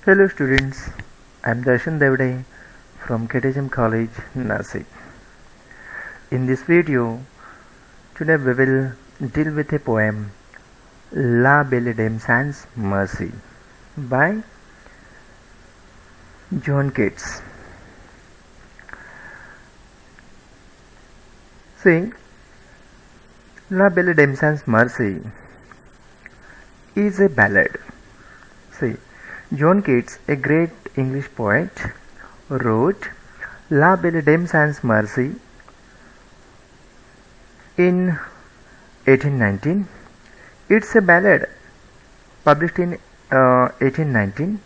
Hello students, I am Darshan Deodhe from KTM College, Merci. In this video, today we will deal with a poem La Belle Dame sans Merci by John Keats. See, La Belle Dame sans Merci is a ballad. See, John Keats, a great English poet, wrote La Belle Dame sans Merci in 1819. It's a ballad published in 1819.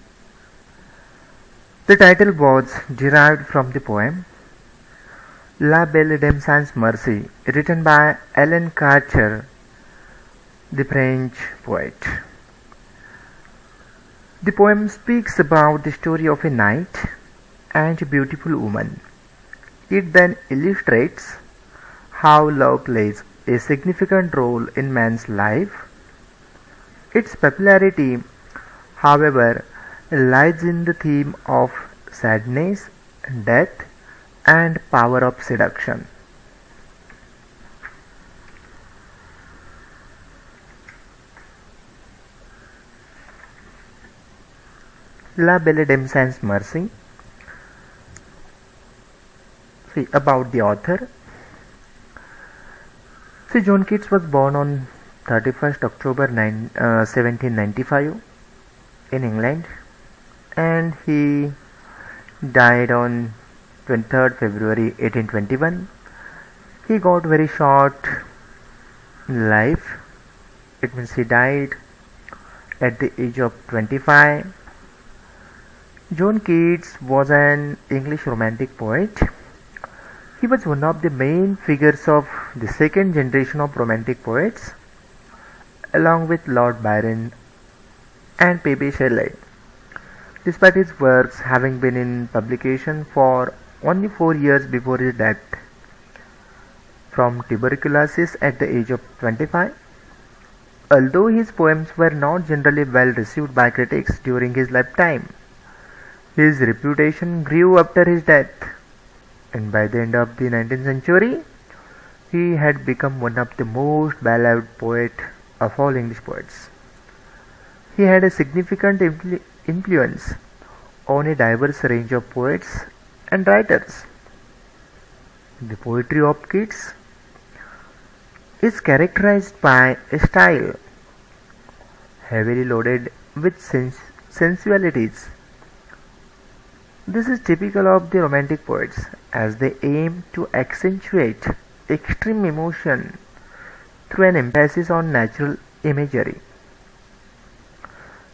The title was derived from the poem La Belle Dame sans Merci, written by Alan Carter, the French poet. The poem speaks about the story of a knight and a beautiful woman. It then illustrates how love plays a significant role in man's life. Its popularity, however, lies in the theme of sadness, death, and power of seduction. La Belle Dame sans Merci. See, about the author. See, John Keats was born on 31st October 1795 in England, and he died on 23rd February 1821. He got very short life. It means he died at the age of 25. John Keats was an English romantic poet. He was one of the main figures of the second generation of romantic poets, along with Lord Byron and P.B. Shelley. Despite his works having been in publication for only 4 years before his death from tuberculosis at the age of 25, although his poems were not generally well received by critics during his lifetime, his reputation grew after his death, and by the end of the 19th century, he had become one of the most beloved poets of all English poets. He had a significant influence on a diverse range of poets and writers. The poetry of Keats is characterized by a style heavily loaded with sensualities. This is typical of the romantic poets, as they aim to accentuate extreme emotion through an emphasis on natural imagery.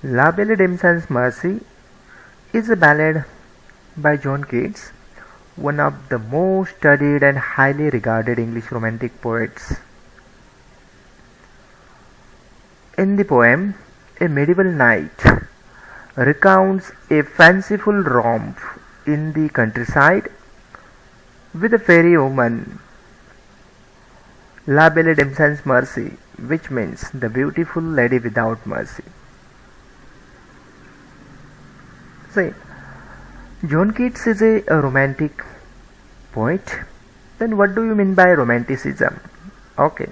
La Belle Dame sans Merci is a ballad by John Keats, one of the most studied and highly regarded English romantic poets. In the poem, a medieval knight recounts a fanciful romp in the countryside with a fairy woman, La Belle Dame sans Merci, which means the beautiful lady without mercy. See, John Keats is a romantic poet. Then what do you mean by romanticism? Okay,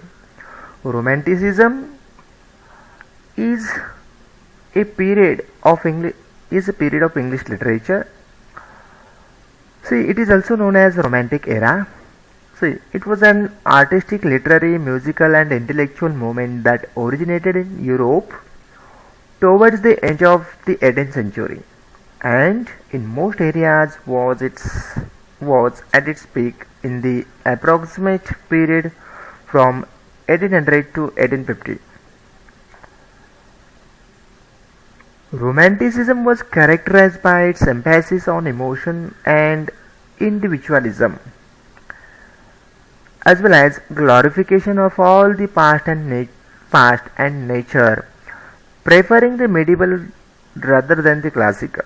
romanticism is a period of English literature. See, it is also known as Romantic era. See, it was an artistic, literary, musical, and intellectual movement that originated in Europe towards the end of the 18th century, and in most areas was at its peak in the approximate period from 1800 to 1850. Romanticism was characterized by its emphasis on emotion and individualism, as well as glorification of all the past and nature, preferring the medieval rather than the classical.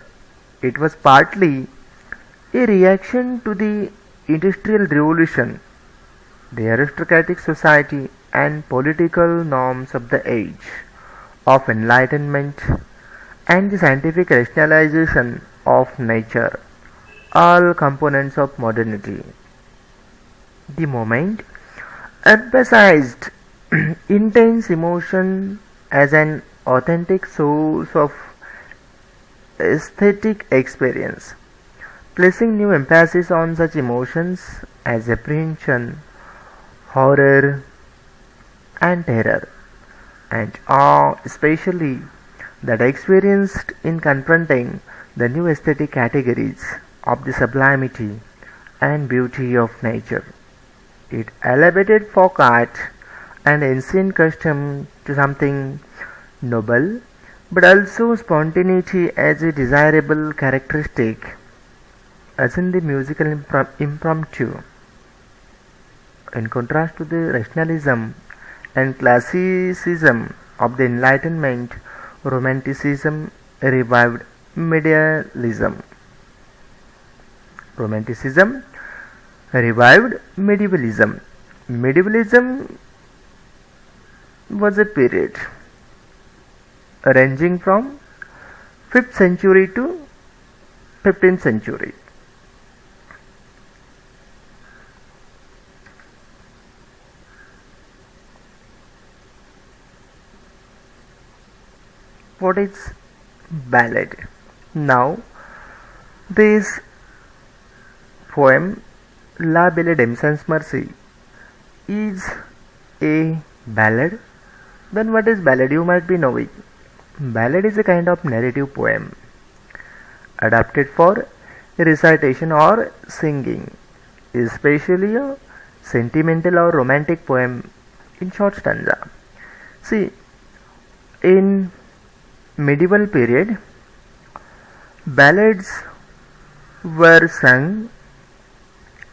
It was partly a reaction to the Industrial Revolution, the aristocratic society and political norms of the age of enlightenment, and the scientific rationalization of nature, all components of modernity. The moment emphasized intense emotion as an authentic source of aesthetic experience, placing new emphasis on such emotions as apprehension, horror, and terror, and awe, especially that experienced in confronting the new aesthetic categories of the sublimity and beauty of nature. It elevated folk art and ancient custom to something noble, but also spontaneity as a desirable characteristic, as in the musical impromptu. In contrast to the rationalism and classicism of the Enlightenment, Romanticism revived medievalism. Romanticism revived medievalism. Medievalism was a period ranging from 5th century to 15th century. What is ballad? Now, this poem La Belle Dame sans Merci is a ballad. Then what is ballad? You might be knowing. Ballad is a kind of narrative poem adapted for recitation or singing, especially a sentimental or romantic poem in short stanza. See, in medieval period, ballads were sung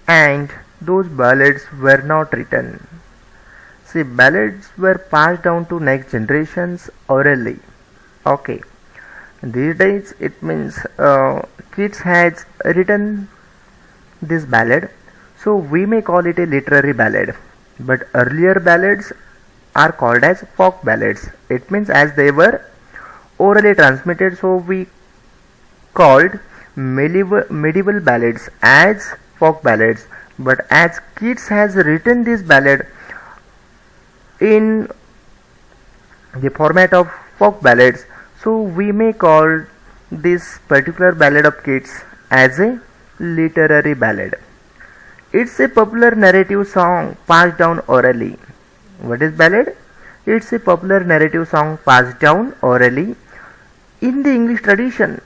and those ballads were not written. See, ballads were passed down to next generations orally. Okay. These days it means kids has written this ballad, so we may call it a literary ballad. But earlier ballads are called as folk ballads. It means as they were orally transmitted, so we called medieval ballads as folk ballads. But as kids has written this ballad in the format of folk ballads, so we may call this particular ballad of kids as a literary ballad. It's a popular narrative song passed down orally. What is ballad? It's a popular narrative song passed down orally. In the English tradition,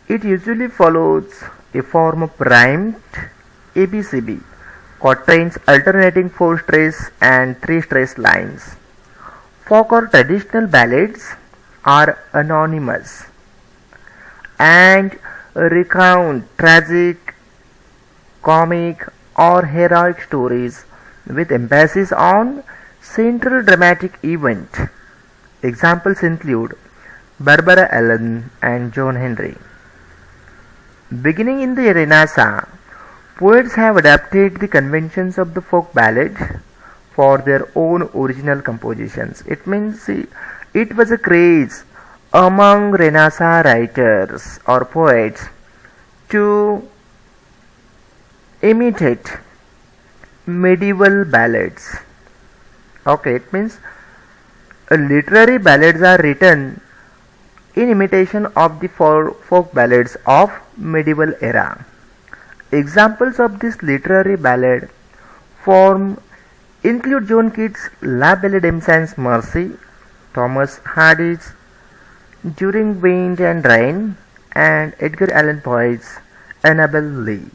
it usually follows a form of rhymed ABCB, quatrains alternating 4 stress and 3 stress lines. Folk or traditional ballads are anonymous and recount tragic, comic, or heroic stories with emphasis on central dramatic event. Examples include Barbara Allen and John Henry. Beginning in the Renaissance, poets have adapted the conventions of the folk ballad for their own original compositions. It means it was a craze among Renaissance writers or poets to imitate medieval ballads. Okay, it means literary ballads are written in imitation of the folk ballads of medieval era. Examples of this literary ballad form include John Keats' La Belle Dame sans Merci, Thomas Hardy's During Wind and Rain, and Edgar Allan Poe's Annabel Lee.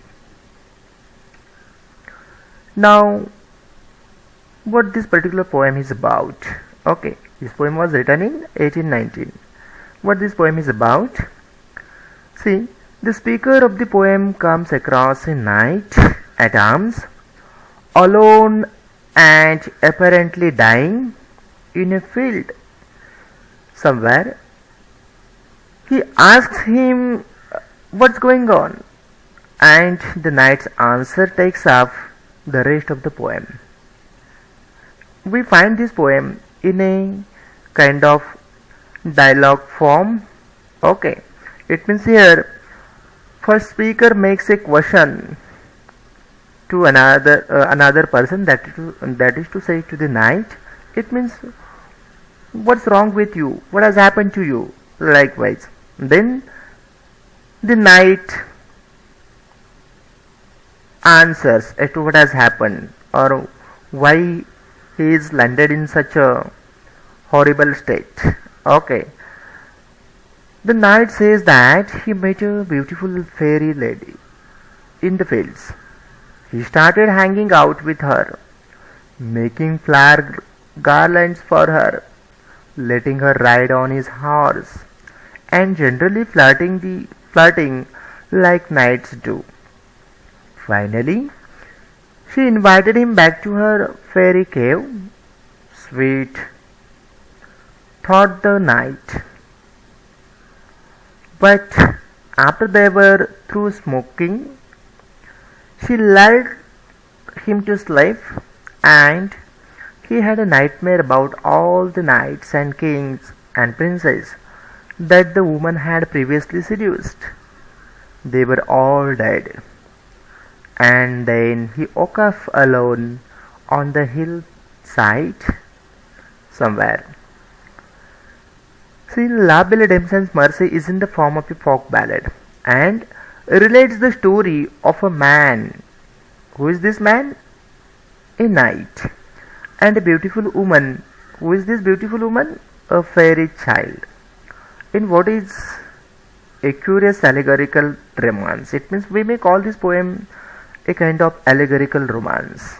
Now, what this particular poem is about? Okay, this poem was written in 1819. What this poem is about? See, the speaker of the poem comes across a knight at arms, alone and apparently dying, in a field somewhere. He asks him what's going on, and the knight's answer takes up the rest of the poem. We find this poem in a kind of dialogue form Okay, it means here first speaker makes a question to another person, that is to say to the knight. It means what's wrong with you, what has happened to you, likewise. Then the knight answers as to what has happened or why he is landed in such a horrible state. Okay, the knight says that he met a beautiful fairy lady in the fields. He started hanging out with her, making flower garlands for her, letting her ride on his horse, and generally flirting like knights do. Finally, she invited him back to her fairy cave. Sweet, thought the knight. But after they were through smoking, she lulled him to sleep, and he had a nightmare about all the knights and kings and princes that the woman had previously seduced. They were all dead. And then he woke up alone on the hillside somewhere. See, La Belle Dame's Mercy is in the form of a folk ballad and relates the story of a man. Who is this man? A knight. And a beautiful woman. Who is this beautiful woman? A fairy child. In what is a curious allegorical romance. It means we may call this poem a kind of allegorical romance.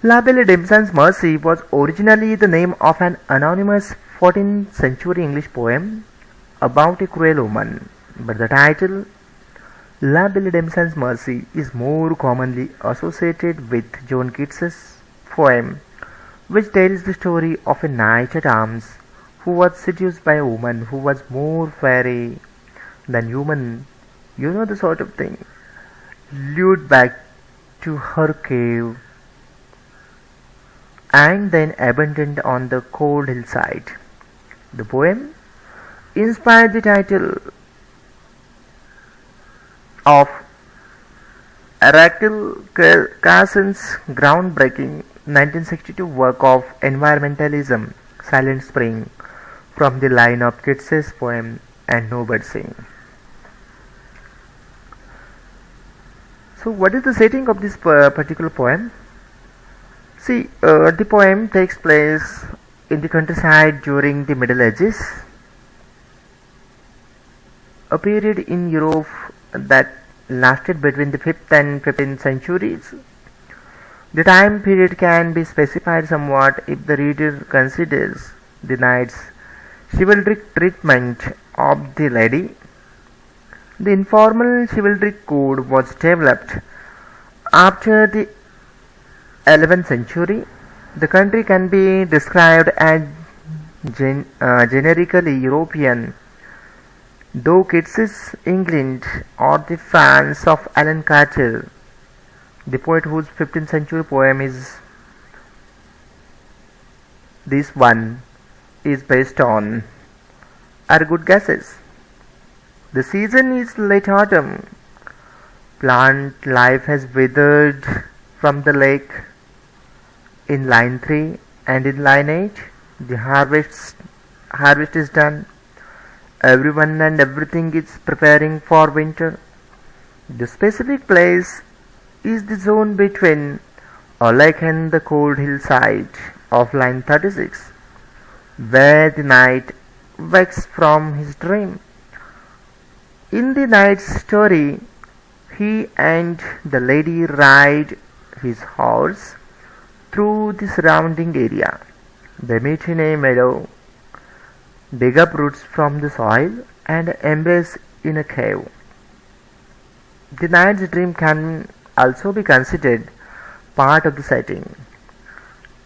La Belle Dame's Mercy was originally the name of an anonymous 14th century English poem about a cruel woman, but the title La Belle Dame's Mercy is more commonly associated with John Keats's poem, which tells the story of a knight at arms who was seduced by a woman who was more fairy than human, you know the sort of thing, lured back to her cave and then abandoned on the cold hillside. The poem inspired the title of Rachel Carson's groundbreaking 1962 work of environmentalism, Silent Spring, from the line of Keats's poem And No Bird Sing. So what is the setting of this particular poem? See, the poem takes place in the countryside during the Middle Ages, a period in Europe that lasted between the 5th and 15th centuries. The time period can be specified somewhat if the reader considers the knight's chivalric treatment of the lady. The informal chivalric code was developed after the 11th century. The country can be described as generically European, though Keats's England or the France of Alan Carter, the poet whose 15th century poem is this one is based on, are good guesses. The season is late autumn. Plant life has withered from the lake. In line 3 and in line 8, the harvest is done. Everyone and everything is preparing for winter. The specific place is the zone between a lake and the cold hillside of line 36, where the knight wakes from his dream. In the knight's story, he and the lady ride his horse through the surrounding area. They meet in a meadow, dig up roots from the soil, and embrace in a cave. The knight's dream can also be considered part of the setting.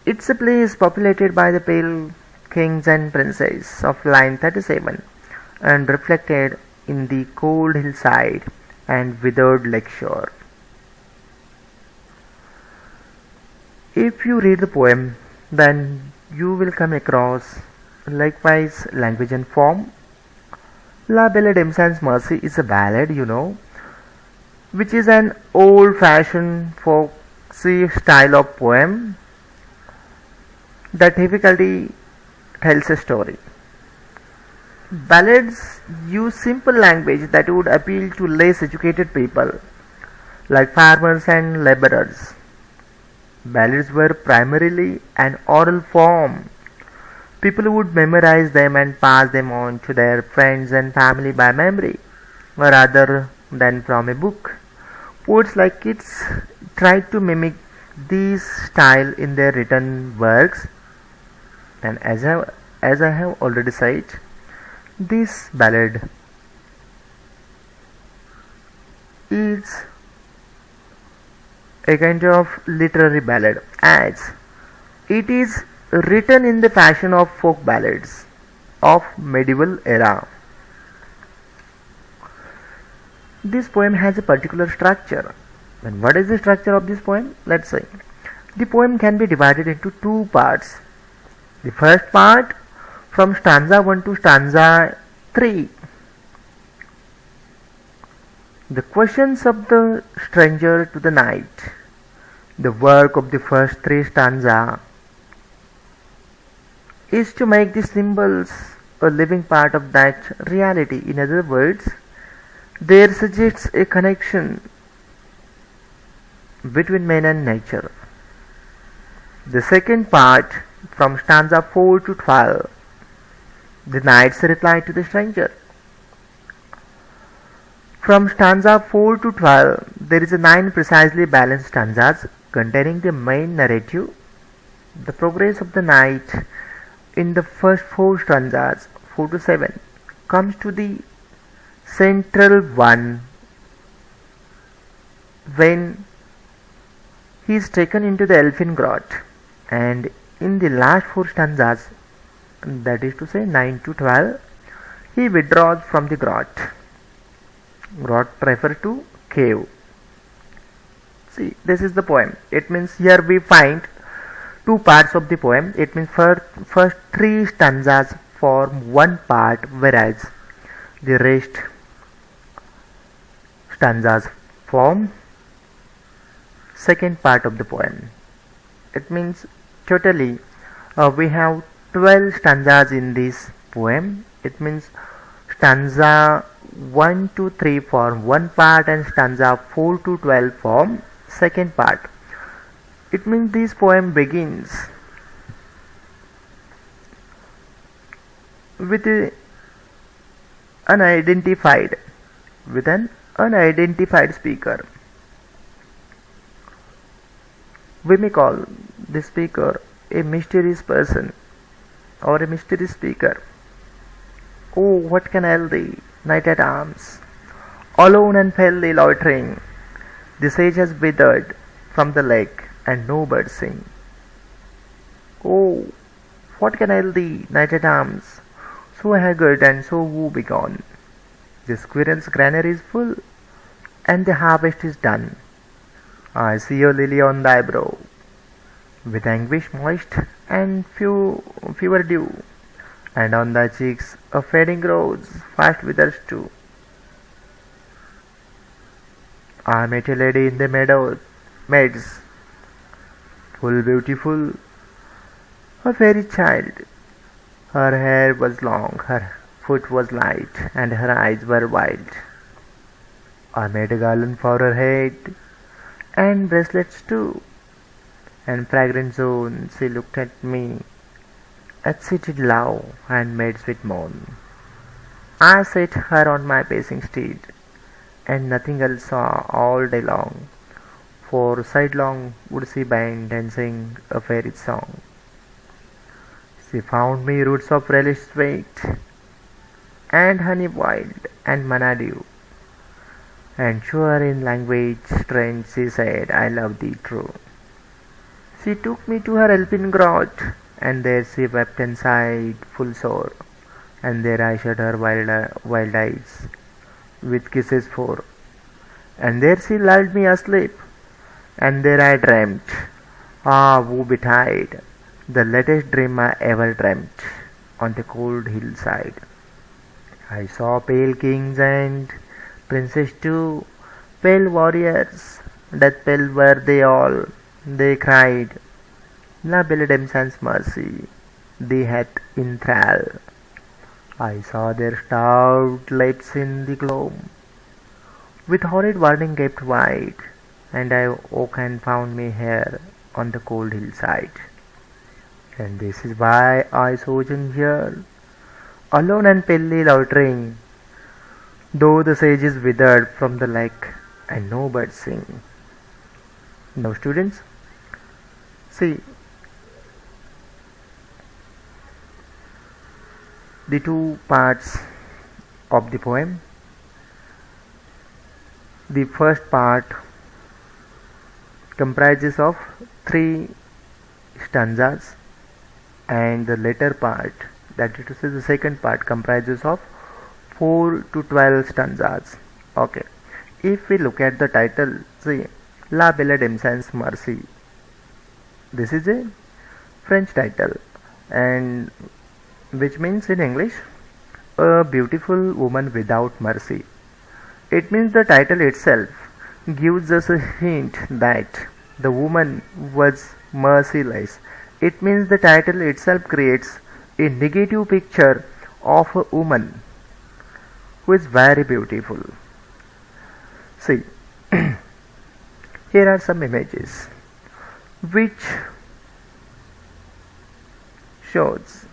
It's a place populated by the pale kings and princes of line 37 and reflected in the cold hillside and withered lake shore. If you read the poem, then you will come across likewise language and form, La Belle Dame's Mercy is a ballad, which is an old-fashioned folksy style of poem that typically tells a story. Ballads use simple language that would appeal to less educated people, like farmers and laborers. Ballads were primarily an oral form. People would memorize them and pass them on to their friends and family by memory, rather than from a book. Poets like Keats tried to mimic this style in their written works, and as I have already said, this ballad is a kind of literary ballad, as it is written in the fashion of folk ballads of medieval era. This poem has a particular structure. And what is the structure of this poem? Let's say the poem can be divided into two parts. The first part, from stanza 1 to stanza 3. The questions of the stranger to the knight. The work of the first three stanza is to make the symbols a living part of that reality. In other words, there suggests a connection between man and nature. The second part, from stanza 4 to 12, the knight's reply to the stranger. From stanza 4 to 12, there is a 9 precisely balanced stanzas containing the main narrative, the progress of the knight. In the first 4 stanzas, 4 to 7, comes to the central one when he is taken into the elfin grot, and in the last 4 stanzas, that is to say 9 to 12, he withdraws from the grot. Grot refer to cave. See, this is the poem. It means here we find two parts of the poem. It means first 3 stanzas form one part, whereas the rest stanzas form second part of the poem. It means totally we have 12 stanzas in this poem. It means stanza 1 to 3 form one part and stanza 4 to 12 form second part. It means this poem begins with an unidentified speaker. We may call the speaker a mysterious person or a mysterious speaker. Oh, what can ail thee, knight at arms? Alone and palely loitering, the sage has withered from the lake, and no birds sing. Oh, what can ail thee, knight at arms? So haggard and so woe-begone. The squirrel's granary is full, and the harvest is done. I see your lily on thy brow, with anguish moist and fever dew, and on thy cheeks a fading rose fast withers too. I met a lady in the meads, full beautiful, a fairy child. Her hair was long, her foot was light, and her eyes were wild. I made a garland for her head, and bracelets too, and fragrant zone she looked at me, exceeded love, and made sweet moan. I set her on my pacing steed, and nothing else saw all day long, for sidelong would she bend and sing a fairy song. She found me roots of relish sweet, and honey wild, and manna dew, and sure in language strange she said, I love thee true. She took me to her elfin grot, and there she wept and sighed full sore, and there I shut her wild eyes with kisses for, and there she lulled me asleep, and there I dreamt, ah woe betide, the latest dream I ever dreamt, on the cold hillside. I saw pale kings and princes too, pale warriors, death pale were they all. They cried, La Belle Dame sans mercy, thee hath in thrall. I saw their stout lips in the gloam, with horrid warning kept wide, and I woke and found me here on the cold hillside. And this is why I sojourn here, alone and palely loitering, though the sage is withered from the lake, and no birds sing. Now, students, see the two parts of the poem. The first part comprises of 3 stanzas, and the later part, that is to say the second part, comprises of 4 to 12 stanzas. Okay, if we look at the title, see, La Belle Dame sans Merci. This is a French title, and which means in English, a beautiful woman without mercy. It means the title itself gives us a hint that the woman was merciless. It means the title itself creates a negative picture of a woman who is very beautiful. See, here are some images which shows,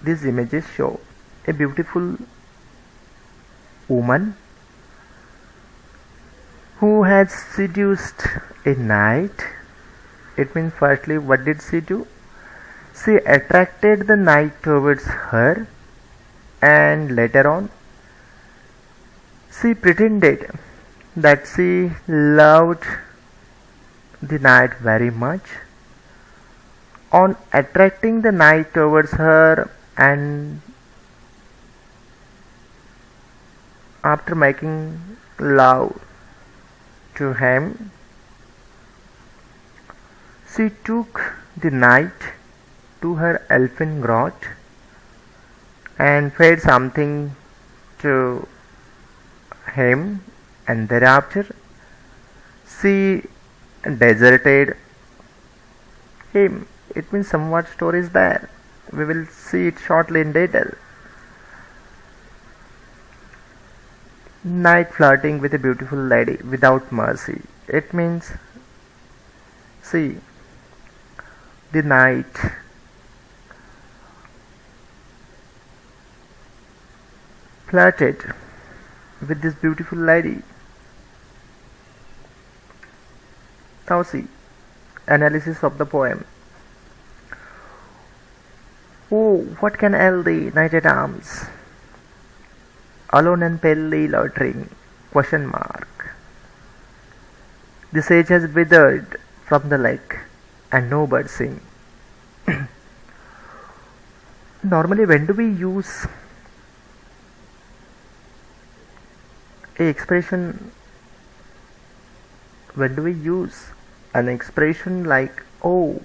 these images show a beautiful woman who has seduced a knight. It means, firstly, what did she do? She attracted the knight towards her, and later on she pretended that she loved the knight very much. On attracting the knight towards her, and after making love to him, she took the knight to her elfin grot and fed something to him, and thereafter she deserted him. It means somewhat story is there. We will see it shortly in detail. Knight flirting with a beautiful lady without mercy. It means, see, the knight flirted with this beautiful lady. Now see, analysis of the poem. Oh, what can ail thee, knight at arms? Alone and palely loitering? Question mark. The sage has withered from the lake, and no birds sing. Normally, when do we use a expression? When do we use an expression like "oh"?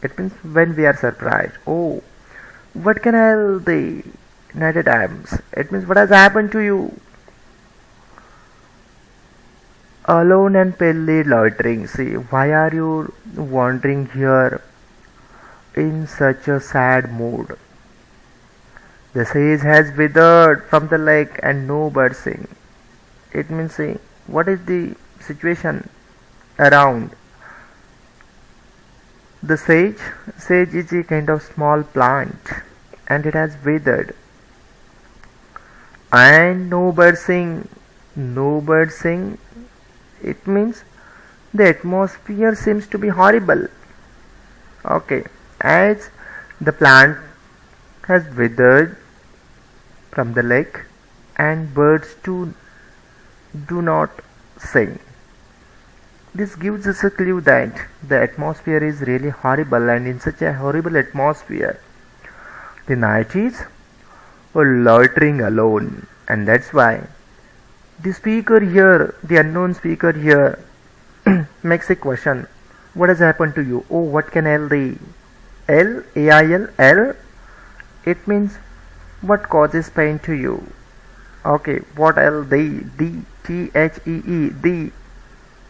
It means when we are surprised. Oh, what can ail thee, knight at arms? It means what has happened to you? Alone and palely loitering. See, why are you wandering here in such a sad mood? The sage has withered from the lake and no birds sing. It means, see, what is the situation around? The sage is a kind of small plant, and it has withered, and no birds sing. No birds sing. It means the atmosphere seems to be horrible. Okay, as the plant has withered from the lake, and birds too do not sing. This gives us a clue that the atmosphere is really horrible, and in such a horrible atmosphere, the knight is loitering alone, and that's why the speaker here, the unknown speaker here, makes a question. What has happened to you? Oh, what can ail thee? L, A-I-L, L. it means what causes pain to you. Okay, what else? The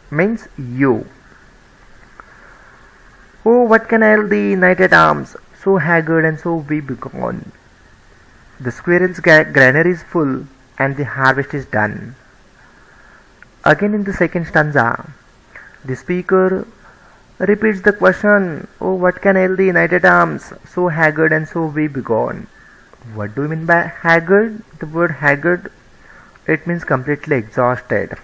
means you. Oh, what can ail the united arms, so haggard and so begone? The squirrel's granary is full, and the harvest is done. Again in the second stanza, the speaker repeats the question, oh, what can ail the united arms, so haggard and so begone? What do you mean by haggard? The word haggard, it means completely exhausted.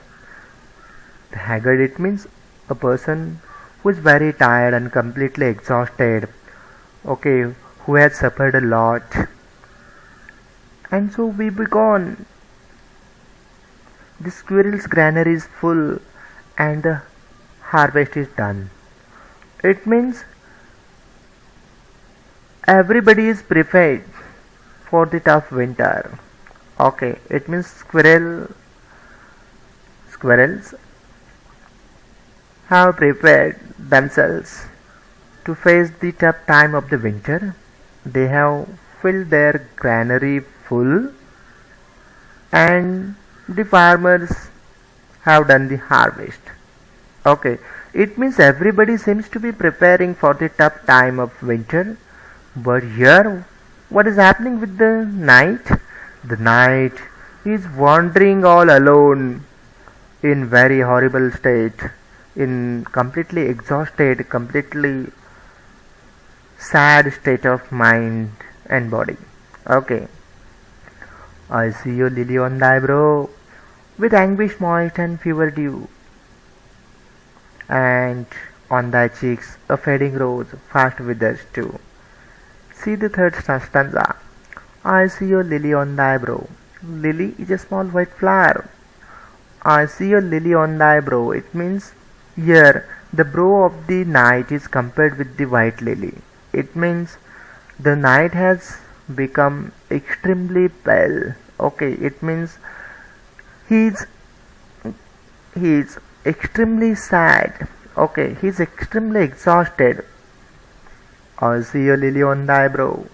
Haggard, it means a person who is very tired and completely exhausted, okay, who has suffered a lot, and so we begone. The squirrel's granary is full and the harvest is done. It means everybody is prepared for the tough winter. Okay, it means squirrels have prepared themselves to face the tough time of the winter. They have filled their granary full, and the farmers have done the harvest. Okay, it means everybody seems to be preparing for the tough time of winter. But here, what is happening with the night? The night is wandering all alone in very horrible state, in completely exhausted, completely sad state of mind and body. Okay. I see your lily on thy brow, with anguish moist and fever dew, and on thy cheeks a fading rose fast withers too. See the third stanza. I see your lily on thy brow. Lily is a small white flower. I see your lily on thy brow. It means here the brow of the night is compared with the white lily. It means the night has become extremely pale. Okay, it means he is extremely sad. Okay, he is extremely exhausted. I see a lily on thy brow.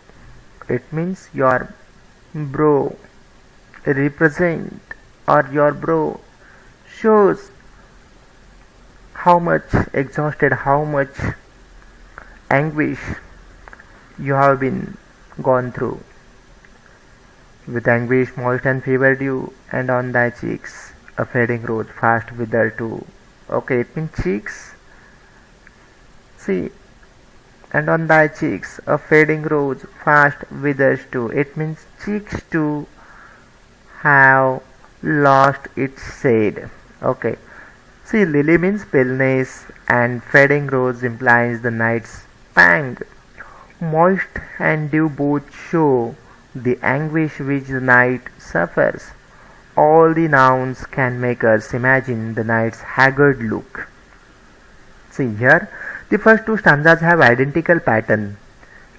It means your brow represent, or your brow shows how much exhausted, how much anguish you have been gone through. With anguish moist and fever dew, and on thy cheeks a fading rose fast wither too. Okay, it means cheeks. See, and on thy cheeks a fading rose fast withers too. It means cheeks too have lost its shade. Okay. See, lily means paleness, and fading rose implies the night's pang. Moist and dew both show the anguish which the night suffers. All the nouns can make us imagine the night's haggard look. See here, the first two stanzas have identical pattern.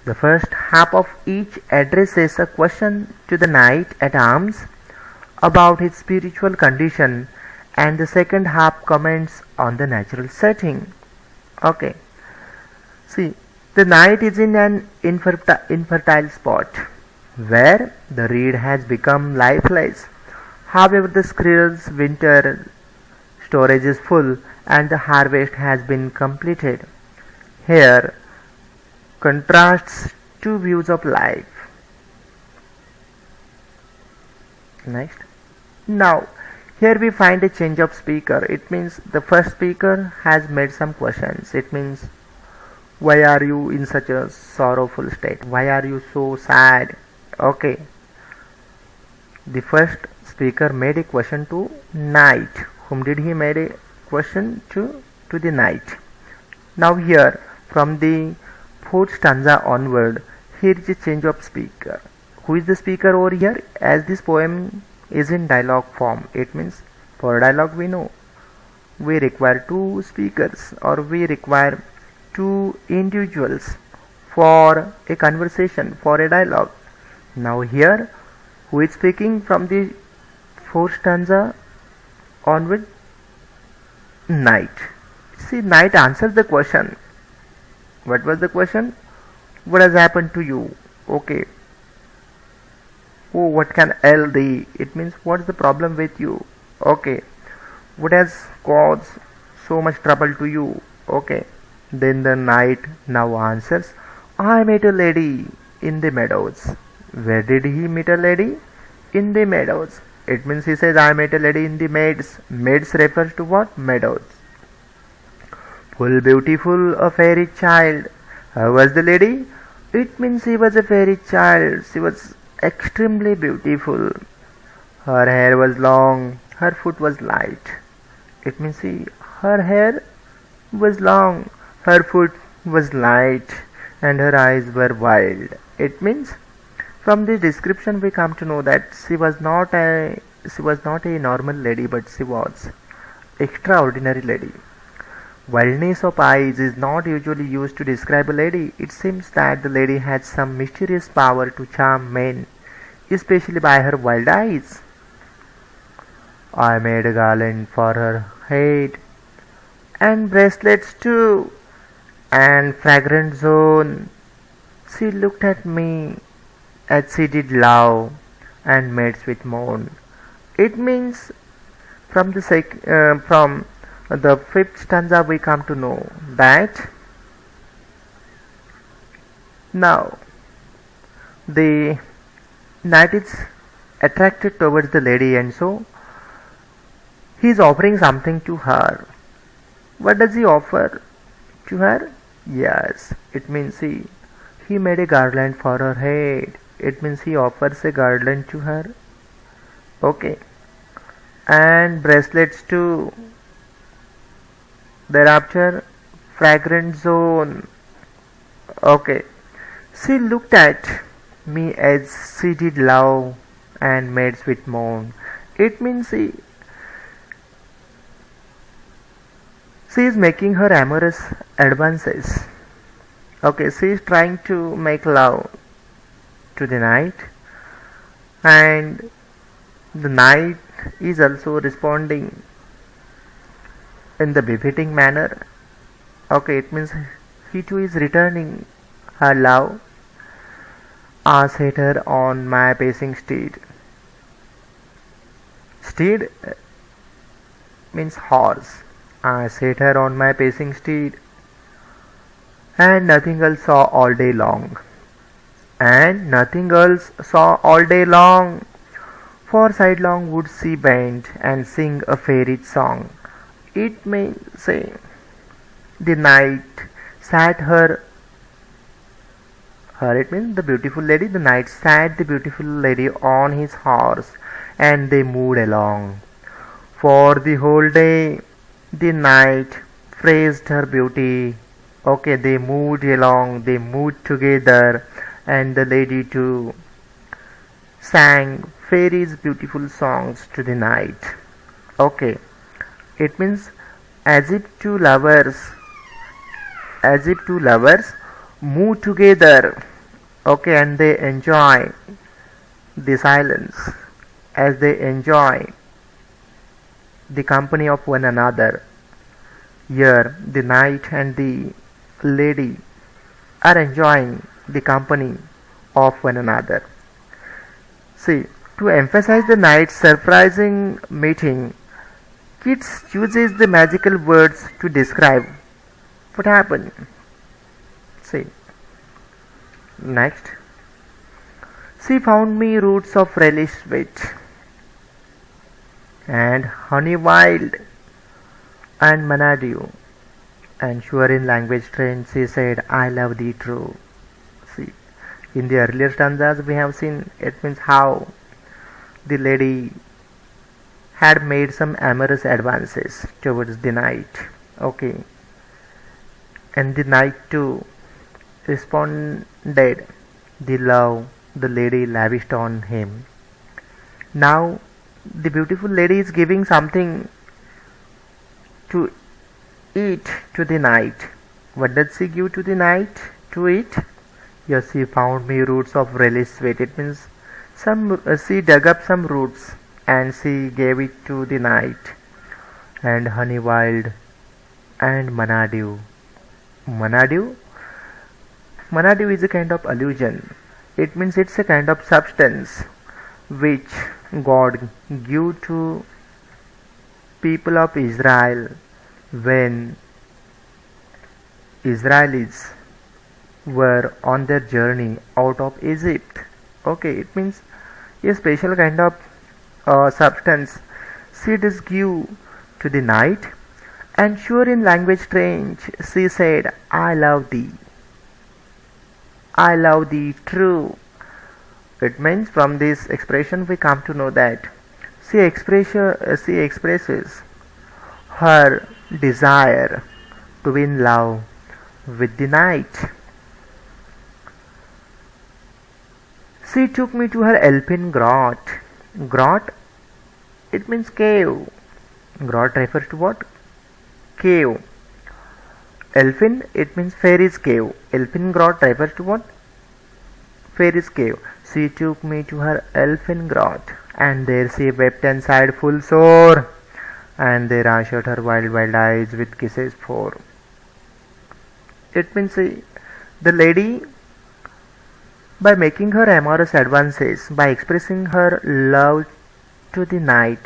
The first half of each addresses a question to the knight at arms about his spiritual condition, and the second half comments on the natural setting. Okay. See, the knight is in an infertile spot where the reed has become lifeless. However, the squirrel's winter storage is full and the harvest has been completed. Here contrasts two views of life. Next. Now, here we find a change of speaker. It means the first speaker has made some questions. It means, why are you in such a sorrowful state? Why are you so sad? Okay. The first speaker made a question to knight. Whom did he made a question to? To the knight. Now here, from the fourth stanza onward, here is a change of speaker. Who is the speaker over here? As this poem is in dialogue form, it means for dialogue we know we require two speakers, or we require two individuals for a conversation, for a dialogue. Now here, who is speaking from the fourth stanza onward? Knight. See, knight answers the question. What was the question? What has happened to you? Okay. Oh, what can ail thee? It means what's the problem with you? Okay. What has caused so much trouble to you? Okay. Then the knight now answers, I met a lady in the meadows. Where did he meet a lady? In the meadows. It means he says, I met a lady in the meads. Meads refers to what? Meadows. Full beautiful, a fairy child. How was the lady? It means she was a fairy child. She was extremely beautiful. Her hair was long, her foot was light. It means her hair was long, her foot was light, and her eyes were wild. It means from the description we come to know that she was not a normal lady, but she was extraordinary lady. Wildness of eyes is not usually used to describe a lady. It seems that the lady had some mysterious power to charm men, especially by her wild eyes. I made a garland for her head, and bracelets too, and fragrant zone. She looked at me as she did love, and made sweet moan. It means from the fifth stanza we come to know that now the knight is attracted towards the lady, and so he is offering something to her. What does he offer to her? Yes, it means he made a garland for her head. It means he offers a garland to her. Okay. And bracelets too. Thereafter, fragrant zone. Okay. She looked at me as she did love, and made sweet moan. It means she is making her amorous advances. Okay, she is trying to make love to the knight, and the knight is also responding in the befitting manner. Okay, it means he too is returning her love. I set her on my pacing steed. Steed means horse. I set her on my pacing steed, and nothing else saw all day long. And nothing else saw all day long. For sidelong would she bend and sing a fairy song. It may say the knight sat her it means the beautiful lady. The knight sat the beautiful lady on his horse, and they moved along. For the whole day the knight praised her beauty. Okay, they moved along, they moved together, and the lady too sang fairies' beautiful songs to the knight. Okay, it means as if two lovers move together. Okay, and they enjoy the silence, as they enjoy the company of one another. Here, the knight and the lady are enjoying the company of one another. See, to emphasize the knight's surprising meeting, Keats uses the magical words to describe what happened. See, next. She found me roots of relish sweet, and honey wild, and manna-dew, and sure in language trained she said, I love thee true. See, in the earlier stanzas we have seen it means how the lady had made some amorous advances towards the knight. Okay, and the knight too responded the love the lady lavished on him. Now the beautiful lady is giving something to eat to the knight. What does she give to the knight to eat? Yes, she found me roots of relish sweet. It means she dug up some roots and she gave it to the knight. And honey wild and manna-dew. Manna-dew? Manna-dew is a kind of allusion. It means it's a kind of substance which God gave to people of Israel when Israelis were on their journey out of Egypt. Okay, it means a special kind of substance seed is give to the night, and sure in language strange she said, I love thee true. It means from this expression we come to know that she expresses her desire to be in love with the night. She took me to her elfin grot. Grot, it means cave. Grot refers to what? Cave. Elfin, it means fairy's cave. Elfin grot refers to what? Fairy's cave. She took me to her elfin grot, and there she wept and sighed full sore, and there I shut her wild, wild eyes with kisses for. It means the lady, by making her amorous advances, by expressing her love to the night,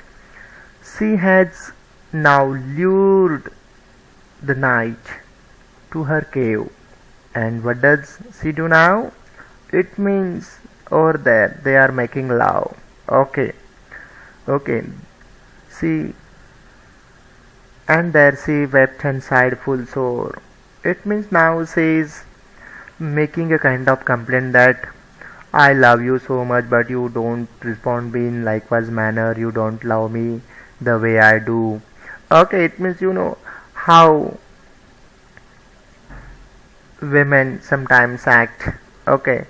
she has now lured the night to her cave. And what does she do now? It means over there they are making love. Okay. See, and there she wept and sighed full sore. It means now she is making a kind of complaint that I love you so much, but you don't respond me in likewise manner. You don't love me the way I do. Okay, it means how women sometimes act. Okay,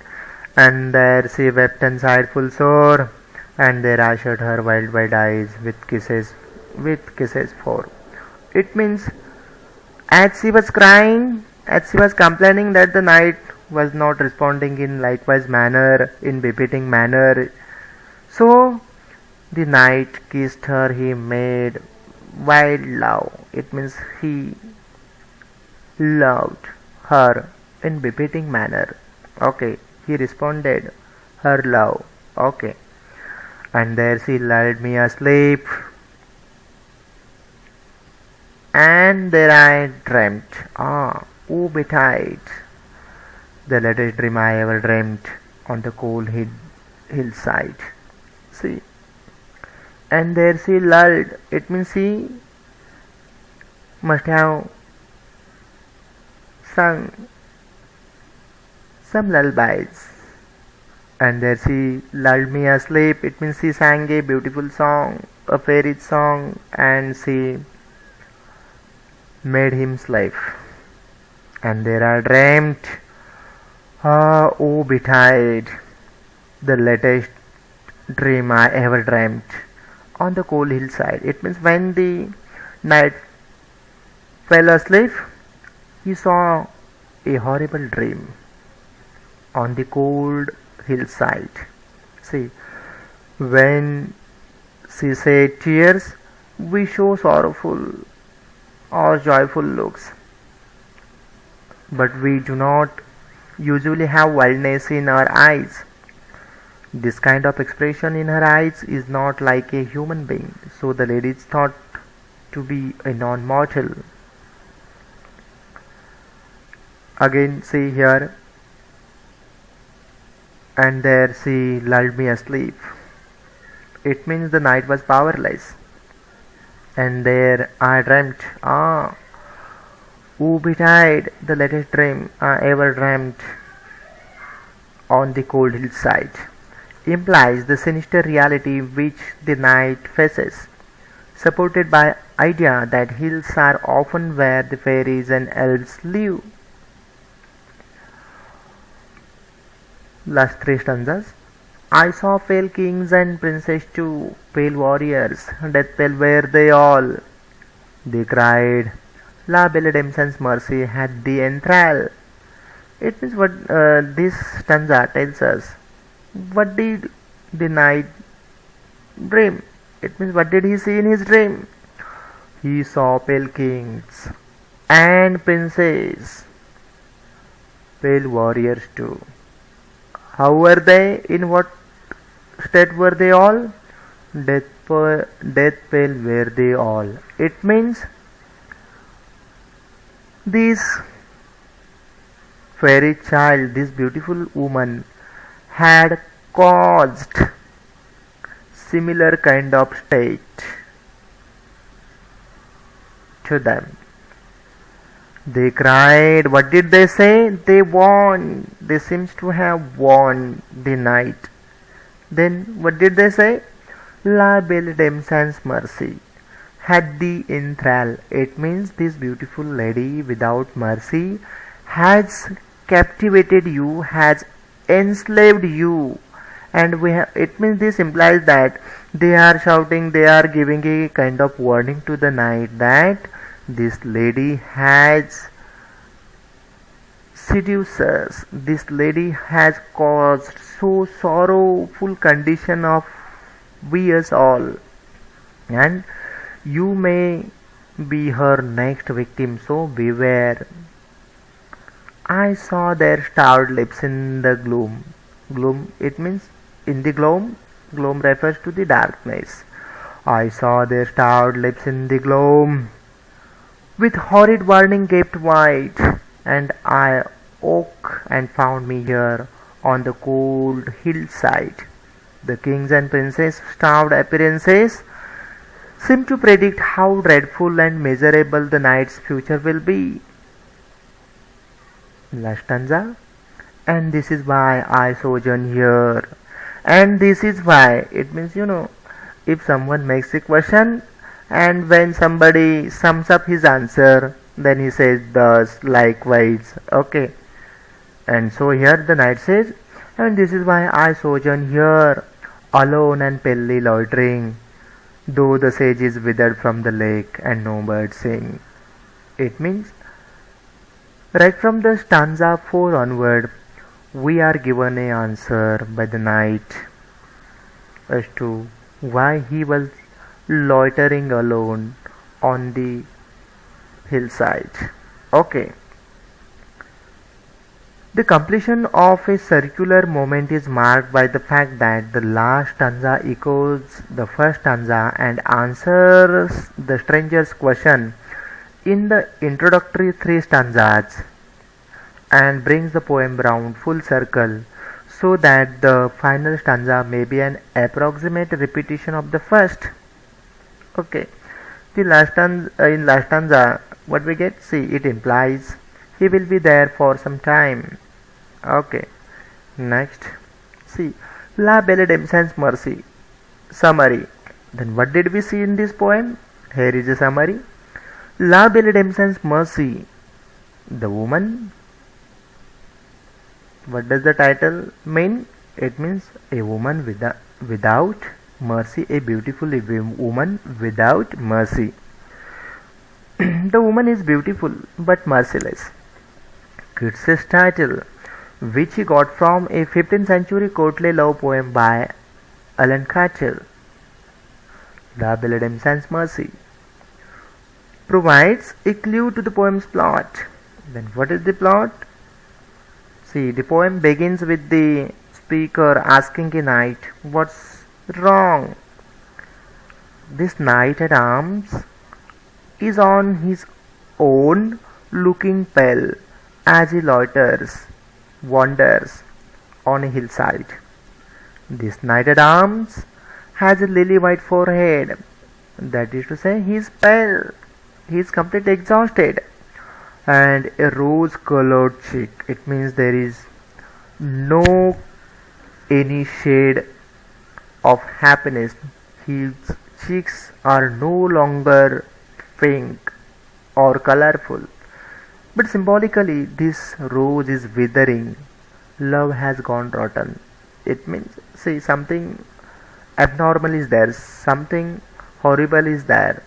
and there she wept and sighed full sore, and there I shut her wild, wild eyes with kisses for. It means as she was crying, as she was complaining that the night was not responding in likewise manner, in befitting manner, so the night kissed her. He made wild love. It means he loved her in befitting manner. Okay, he responded her love. Okay, and there she lulled me asleep, and there I dreamt. Oh betide, the latest dream I ever dreamt on the cold hillside. See, and there she lulled. It means she must have sung some lullabies, and there she lulled me asleep. It means she sang a beautiful song, a fairy song, and she made him slave. And there I dreamt, oh betide, the latest dream I ever dreamt on the cold hillside. It means when the knight fell asleep, he saw a horrible dream on the cold hillside. See, when she said tears, we show sorrowful or joyful looks, but we do not usually have wildness in our eyes. This kind of expression in her eyes is not like a human being, so the lady is thought to be a non-mortal. Again, see here, and there she lulled me asleep. It means the night was powerless, and there I dreamt. Oh betide, the latest dream I ever dreamt on the cold hillside implies the sinister reality which the night faces, supported by idea that hills are often where the fairies and elves live. Last three stanzas. I saw pale kings and princes too, pale warriors, death pale were they all. They cried, La Belle Dame's mercy had thee enthralled. It means what this stanza tells us. What did the knight dream? It means what did he see in his dream? He saw pale kings and princes, pale warriors too. How were they? In what state were they all? Death pale were they all. It means this fairy child, this beautiful woman, had caused similar kind of state to them. They cried. What did they say? They won. They seems to have won the night. Then what did they say? La Belle Dame sans Merci had the enthrall. It means this beautiful lady without mercy has captivated you, has enslaved you, and it means this implies that they are shouting, they are giving a kind of warning to the night that this lady has seduced us. This lady has caused so sorrowful condition of we us all, and you may be her next victim, so beware. I saw their starved lips in the gloom. Gloom, it means in the gloom. Gloom refers to the darkness. I saw their starved lips in the gloom, with horrid warning gaped wide, and I woke and found me here on the cold hillside. The kings and princes' starved appearances seem to predict how dreadful and miserable the night's future will be. Last stanza. And this is why I sojourn here. And this is why, it means, if someone makes a question and when somebody sums up his answer, then he says thus, likewise. Okay. And so here the knight says, and this is why I sojourn here, alone and palely loitering, though the sage is withered from the lake and no birds sing. It means, right from the stanza 4 onward, we are given a answer by the knight as to why he was loitering alone on the hillside. Okay. The completion of a circular moment is marked by the fact that the last stanza echoes the first stanza and answers the stranger's question in the introductory 3 stanzas, and brings the poem round full circle so that the final stanza may be an approximate repetition of the first. Okay. The last stanza, in last stanza, what we get? See, it implies he will be there for some time. Okay. Next. See, La Belle Dame sans Merci. Summary. Then what did we see in this poem? Here is a summary. La Belle Dame sans Merci. The woman. What does the title mean? It means a woman without mercy, a beautiful woman without mercy. The woman is beautiful but merciless. It's his title, which he got from a 15th century courtly love poem by Alan Catchell. La Belle Dame sans Merci provides a clue to the poem's plot. Then what is the plot? See, the poem begins with the speaker asking a knight, what's wrong? This knight at arms is on his own, looking pale as he wanders on a hillside. This knight at arms has a lily white forehead. That is to say, he is pale, he is completely exhausted, and a rose colored cheek. It means there is no any shade of happiness. His cheeks are no longer pink or colorful, but symbolically this rose is withering. Love has gone rotten. It means, see, something abnormal is there, something horrible is there.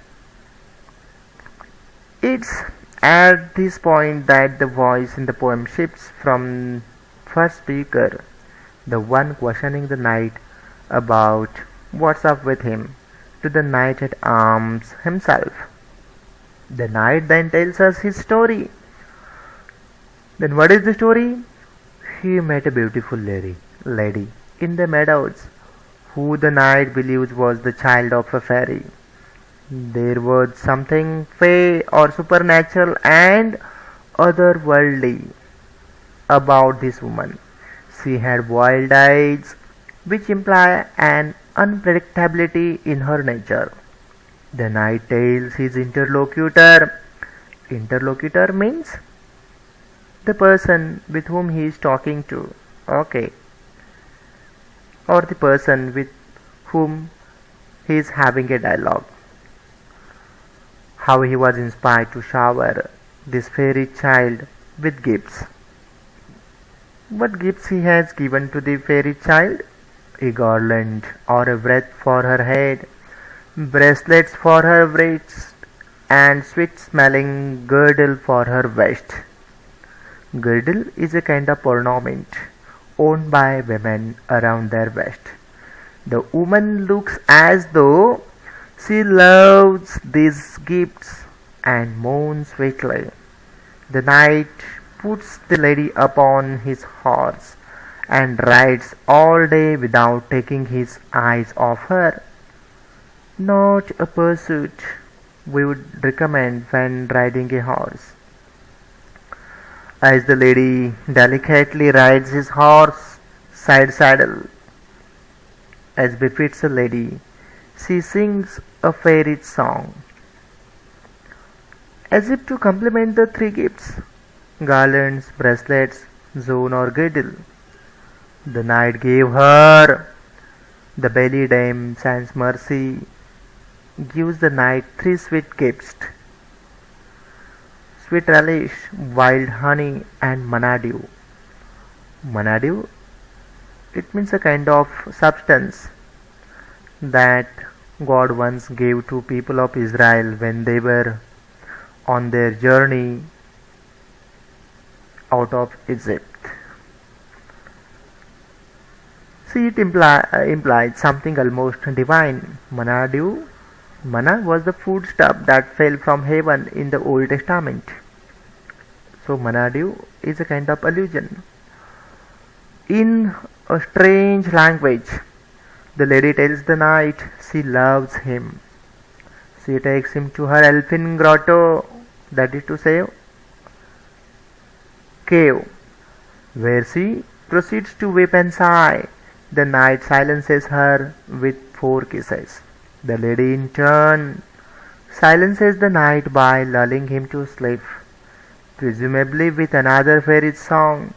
It's at this point that the voice in the poem shifts from first speaker, the one questioning the knight about what's up with him, to the knight at arms himself. The knight then tells us his story. Then what is the story? He met a beautiful lady in the meadows who the knight believes was the child of a fairy. There was something fey or supernatural and otherworldly about this woman. She had wild eyes, which imply an unpredictability in her nature. The knight tells his interlocutor. Interlocutor means the person with whom he is talking to. Okay. Or the person with whom he is having a dialogue. How he was inspired to shower this fairy child with gifts. What gifts he has given to the fairy child? A garland or a wreath for her head, bracelets for her wrist, and sweet smelling girdle for her waist. Girdle is a kind of ornament worn by women around their waist. The woman looks as though she loves these gifts and moans sweetly. The knight puts the lady upon his horse and rides all day without taking his eyes off her. Not a pursuit we would recommend when riding a horse. As the lady delicately rides his horse side saddle, as befits a lady, she sings a fairy song. As if to complement the three gifts, garlands, bracelets, zone or girdle, the knight gave her. The Belle Dame sans Merci gives the knight three sweet gifts: sweet relish, wild honey, and manadu. Manadu, it means a kind of substance that God once gave to people of Israel when they were on their journey out of Egypt. See, it implies something almost divine. Manadu, manna was the foodstuff that fell from heaven in the Old Testament. So manadu is a kind of allusion. In a strange language, the lady tells the knight she loves him. She takes him to her elfin grotto, that is to say, cave, where she proceeds to weep and sigh. The knight silences her with 4 kisses. The lady in turn silences the knight by lulling him to sleep, presumably with another fairy song,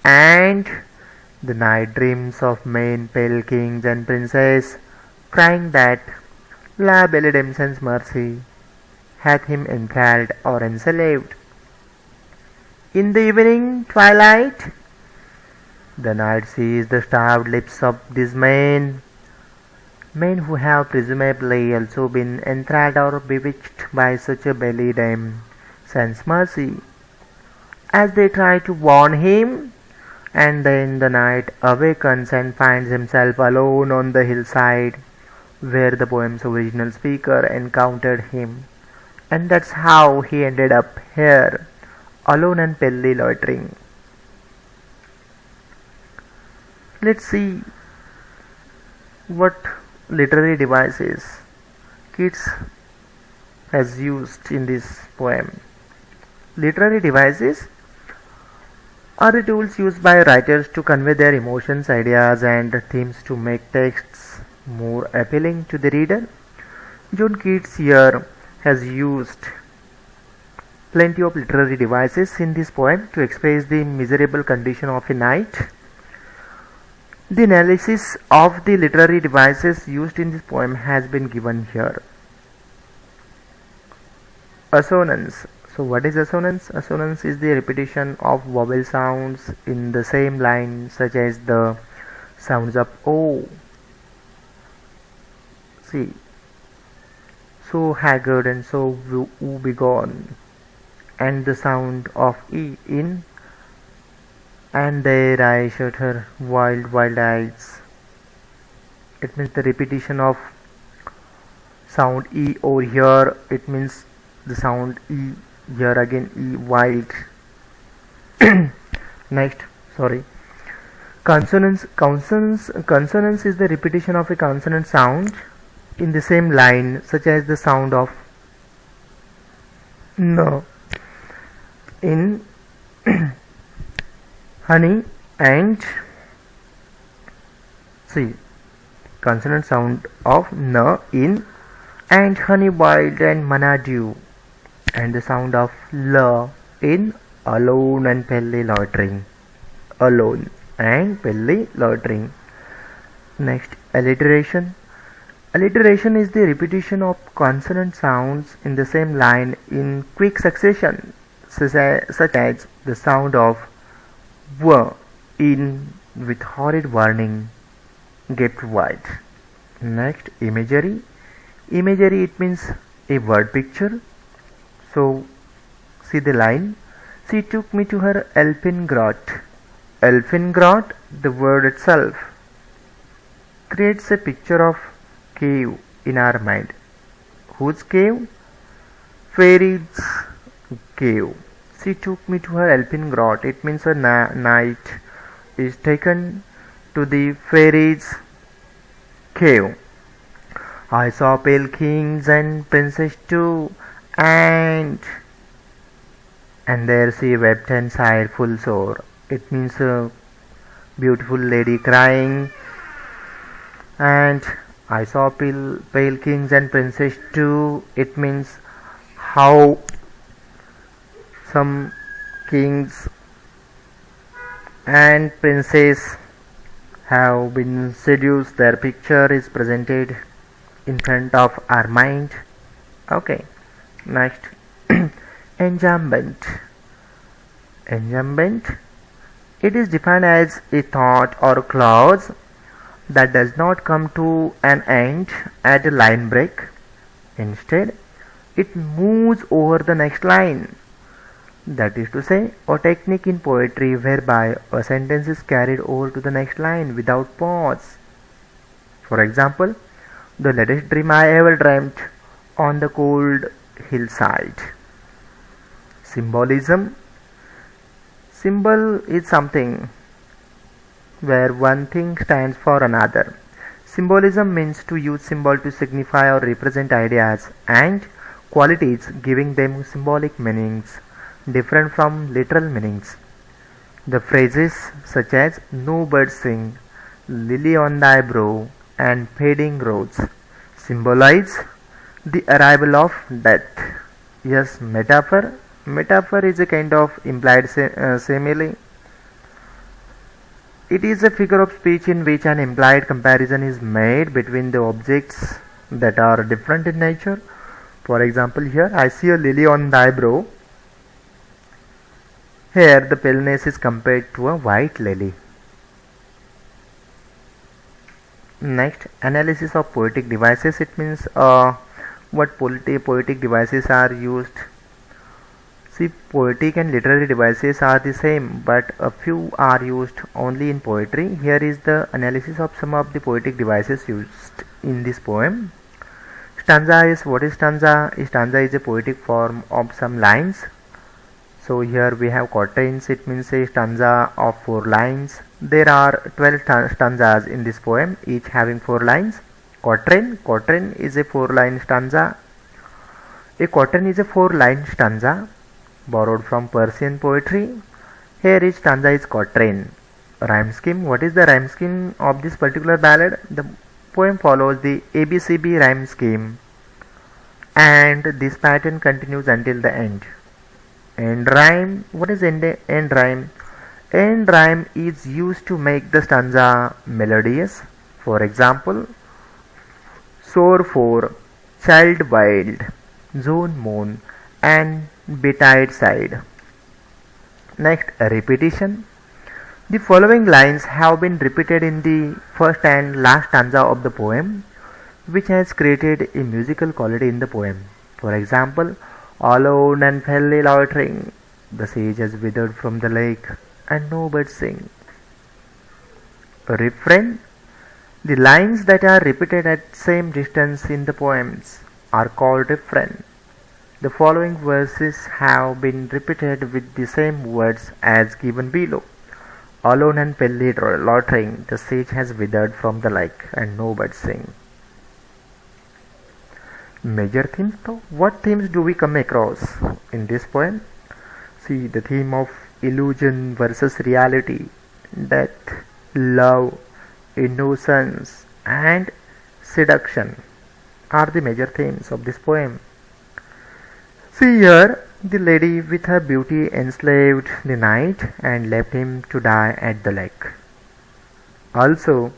and the knight dreams of men, pale kings and princes, crying that La Belle Dame sans Merci hath him enthralled or enslaved. In the evening twilight, the knight sees the starved lips of these men who have presumably also been enthralled or bewitched by such a Belle Dame sans Merci, as they try to warn him, and then the knight awakens and finds himself alone on the hillside where the poem's original speaker encountered him, and that's how he ended up here, alone and palely loitering. Let's see what literary devices Keats has used in this poem. Literary devices are the tools used by writers to convey their emotions, ideas, and themes to make texts more appealing to the reader. John Keats here has used plenty of literary devices in this poem to express the miserable condition of a knight. The analysis of the literary devices used in this poem has been given here. Assonance. So what is assonance? Assonance is the repetition of vowel sounds in the same line, such as the sounds of O. See, so haggard and so woebegone, and the sound of E in and there I shut her wild eyes. It means the repetition of sound E over here. It means the sound E here again, E wild. Next, sorry. Consonance is the repetition of a consonant sound in the same line, such as the sound of no in honey and see consonant sound of n in and honey boiled and manadu, and the sound of l in alone and pelly loitering. Alone and pelly loitering. Next, alliteration. Alliteration is the repetition of consonant sounds in the same line in quick succession, such as the sound of w in with horrid warning gaped wide. Next, imagery. Imagery, it means a word picture. So, see the line. She took me to her elfin grot. Elfin grot, the word itself, creates a picture of cave in our mind. Whose cave? Fairy's cave. She took me to her elfin grot. It means a knight is taken to the fairy's cave. I saw pale kings and princess too, and there she wept and sighed full sore. It means a beautiful lady crying. And I saw pale kings and princess too. It means how some kings and princess have been seduced. Their picture is presented in front of our mind. Okay, next, enjambment. Enjambment, it is defined as a thought or clause that does not come to an end at a line break. Instead, it moves over the next line. That is to say, a technique in poetry whereby a sentence is carried over to the next line without pause. For example, the latest dream I ever dreamt on the cold hillside. Symbolism. Symbol is something where one thing stands for another. Symbolism means to use symbol to signify or represent ideas and qualities, giving them symbolic meanings different from literal meanings. The phrases such as no birds sing, lily on thy brow, and fading rose symbolize the arrival of death. Yes, metaphor. Metaphor is a kind of implied simile. It is a figure of speech in which an implied comparison is made between the objects that are different in nature. For example, here I see a lily on thy brow. Here the paleness is compared to a white lily. Next, analysis of poetic devices. It means what poetic devices are used. See, poetic and literary devices are the same, but a few are used only in poetry. Here is the analysis of some of the poetic devices used in this poem. Stanza is, what is stanza? Stanza is a poetic form of some lines. So here we have quatrains. It means a stanza of 4 lines. There are 12 stanzas in this poem, each having 4 lines. Quatrain is a 4-line stanza. A quatrain is a 4-line stanza borrowed from Persian poetry. Here each stanza is quatrain. Rhyme scheme. What is the rhyme scheme of this particular ballad? The poem follows the ABCB rhyme scheme, and this pattern continues until the end. End rhyme. What is end rhyme? End rhyme is used to make the stanza melodious. For example, soar for, child wild, zone moon, and betide side. Next, repetition. The following lines have been repeated in the first and last stanza of the poem, which has created a musical quality in the poem. For example, alone and felly loitering, the sage has withered from the lake, and no birds sing. Refrain. The lines that are repeated at same distance in the poems are called refrain. The following verses have been repeated with the same words as given below. Alone and pelly loitering, the sage has withered from the lake, and no birds sing. Major themes though? What themes do we come across in this poem? See, the theme of illusion versus reality, death, love, innocence, and seduction are the major themes of this poem. See here, the lady with her beauty enslaved the knight and left him to die at the lake. Also,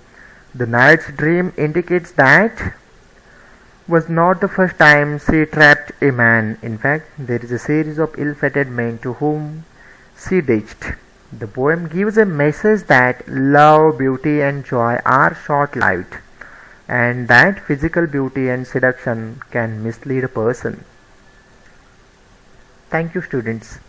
the knight's dream indicates that was not the first time she trapped a man. In fact, there is a series of ill-fated men to whom she ditched. The poem gives a message that love, beauty, and joy are short-lived, and that physical beauty and seduction can mislead a person. Thank you, students.